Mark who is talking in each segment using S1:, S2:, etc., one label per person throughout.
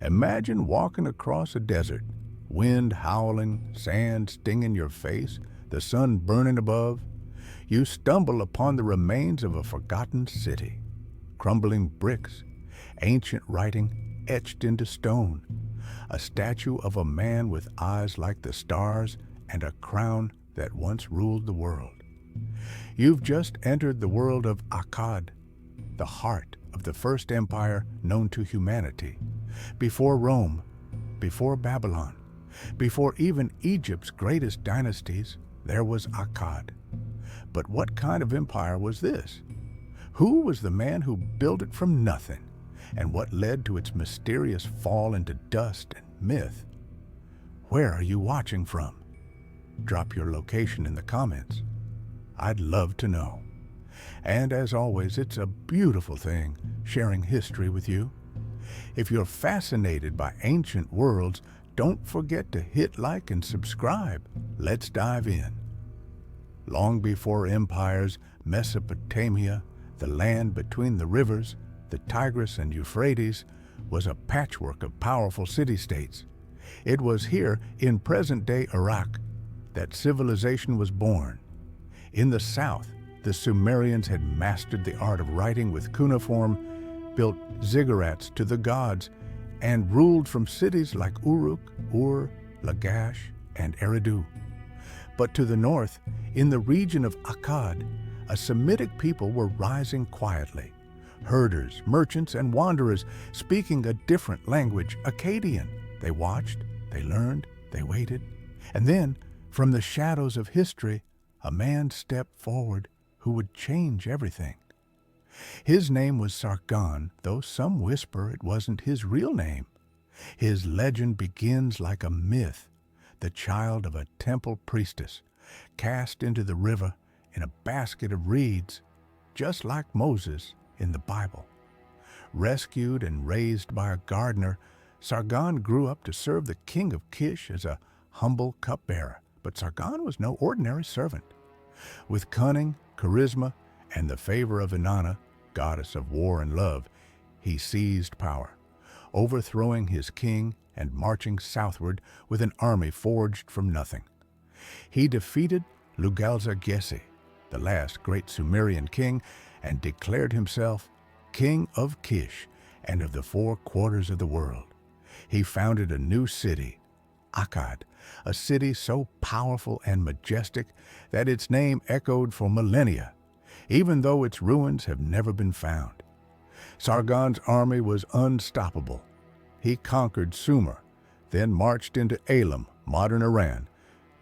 S1: Imagine walking across a desert, wind howling, sand stinging your face, the sun burning above. You stumble upon the remains of a forgotten city, crumbling bricks, ancient writing etched into stone, a statue of a man with eyes like the stars and a crown that once ruled the world. You've just entered the world of Akkad, the heart of the first empire known to humanity. Before Rome, before Babylon, before even Egypt's greatest dynasties, there was Akkad. But what kind of empire was this? Who was the man who built it from nothing? And what led to its mysterious fall into dust and myth? Where are you watching from? Drop your location in the comments. I'd love to know. And as always, it's a beautiful thing sharing history with you. If you're fascinated by ancient worlds, don't forget to hit like and subscribe. Let's dive in. Long before empires, Mesopotamia, the land between the rivers, the Tigris and Euphrates, was a patchwork of powerful city-states. It was here, in present-day Iraq, that civilization was born. In the south, the Sumerians had mastered the art of writing with cuneiform, built ziggurats to the gods, and ruled from cities like Uruk, Ur, Lagash, and Eridu. But to the north, in the region of Akkad, a Semitic people were rising quietly. Herders, merchants, and wanderers speaking a different language, Akkadian. They watched, they learned, they waited. And then, from the shadows of history, a man stepped forward who would change everything. His name was Sargon, though some whisper it wasn't his real name. His legend begins like a myth, the child of a temple priestess, cast into the river in a basket of reeds, just like Moses in the Bible. Rescued and raised by a gardener, Sargon grew up to serve the king of Kish as a humble cupbearer. But Sargon was no ordinary servant. With cunning, charisma, and the favor of Inanna, goddess of war and love, he seized power, overthrowing his king and marching southward with an army forged from nothing. He defeated Lugalza-Gesi, the last great Sumerian king, and declared himself king of Kish and of the four quarters of the world. He founded a new city, Akkad, a city so powerful and majestic that its name echoed for millennia, even though its ruins have never been found. Sargon's army was unstoppable. He conquered Sumer, then marched into Elam, modern Iran,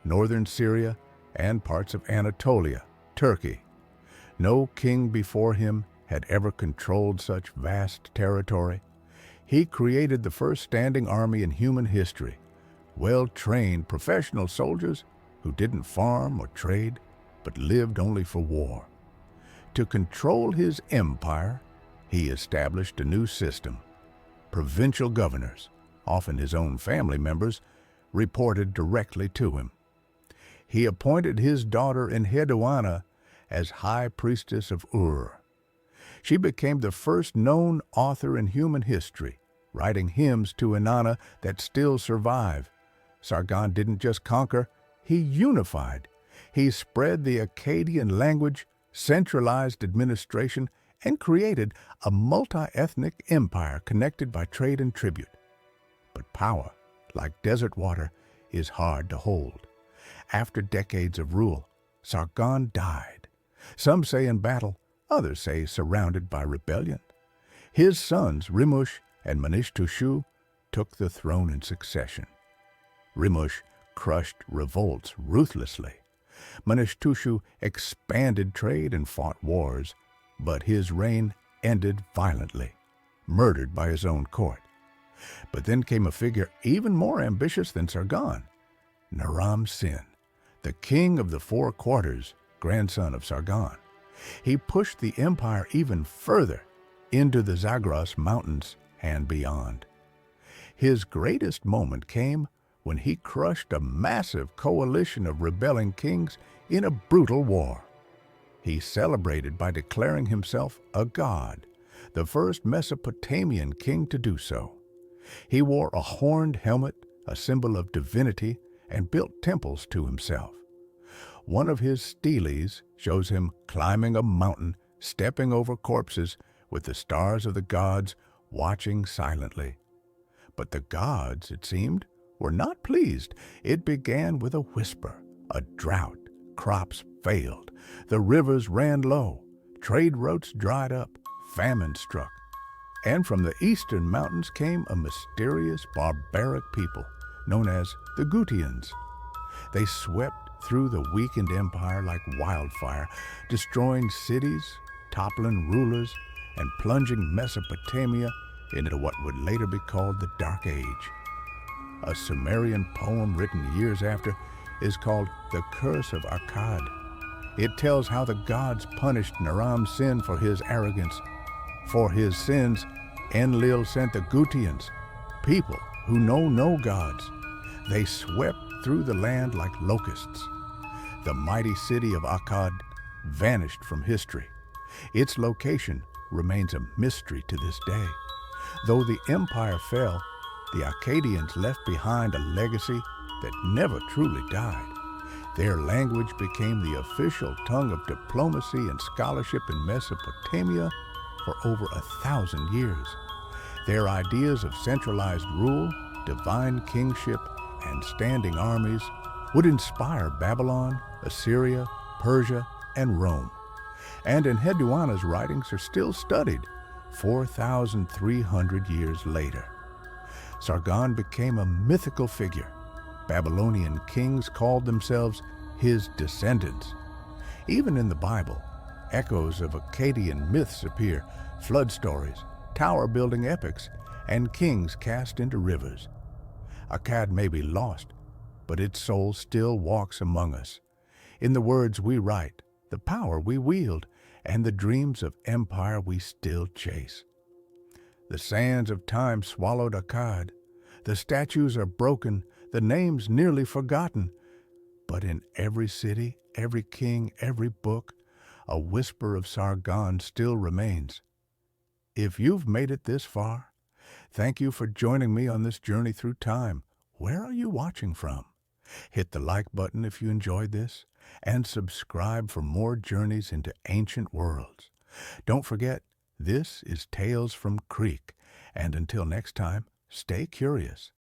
S1: northern Syria, and parts of Anatolia, Turkey. No king before him had ever controlled such vast territory. He created the first standing army in human history, well-trained professional soldiers who didn't farm or trade, but lived only for war. To control his empire, he established a new system. Provincial governors, often his own family members, reported directly to him. He appointed his daughter Enheduanna as high priestess of Ur. She became the first known author in human history, writing hymns to Inanna that still survive. Sargon didn't just conquer, he unified. He spread the Akkadian language, centralized administration, and created a multi-ethnic empire connected by trade and tribute. But power, like desert water, is hard to hold. After decades of rule, Sargon died. Some say in battle, others say surrounded by rebellion. His sons, Rimush and Manishtushu, took the throne in succession. Rimush crushed revolts ruthlessly. Manishtushu expanded trade and fought wars, but his reign ended violently, murdered by his own court. But then came a figure even more ambitious than Sargon, Naram-Sin, the king of the four quarters, grandson of Sargon. He pushed the empire even further into the Zagros Mountains and beyond. His greatest moment came when he crushed a massive coalition of rebelling kings in a brutal war. He celebrated by declaring himself a god, the first Mesopotamian king to do so. He wore a horned helmet, a symbol of divinity, and built temples to himself. One of his steles shows him climbing a mountain, stepping over corpses, with the stars of the gods watching silently. But the gods, it seemed, were not pleased. It began with a whisper, a drought, crops failed, the rivers ran low, trade routes dried up, famine struck. And from the eastern mountains came a mysterious, barbaric people known as the Gutians. They swept through the weakened empire like wildfire, destroying cities, toppling rulers, and plunging Mesopotamia into what would later be called the Dark Age. A Sumerian poem written years after is called The Curse of Akkad. It tells how the gods punished Naram-Sin for his arrogance. For his sins, Enlil sent the Gutians, people who know no gods. They swept through the land like locusts. The mighty city of Akkad vanished from history. Its location remains a mystery to this day. Though the empire fell, the Akkadians left behind a legacy that never truly died. Their language became the official tongue of diplomacy and scholarship in Mesopotamia for over 1,000 years. Their ideas of centralized rule, divine kingship, and standing armies would inspire Babylon, Assyria, Persia, and Rome. And Enheduanna's writings are still studied 4,300 years later. Sargon became a mythical figure. Babylonian kings called themselves his descendants. Even in the Bible, echoes of Akkadian myths appear, flood stories, tower-building epics, and kings cast into rivers. Akkad may be lost, but its soul still walks among us. In the words we write, the power we wield, and the dreams of empire we still chase. The sands of time swallowed Akkad. The statues are broken, the names nearly forgotten. But in every city, every king, every book, a whisper of Sargon still remains. If you've made it this far, thank you for joining me on this journey through time. Where are you watching from? Hit the like button if you enjoyed this, and subscribe for more journeys into ancient worlds. Don't forget, this is Tales from Creek, and until next time, stay curious.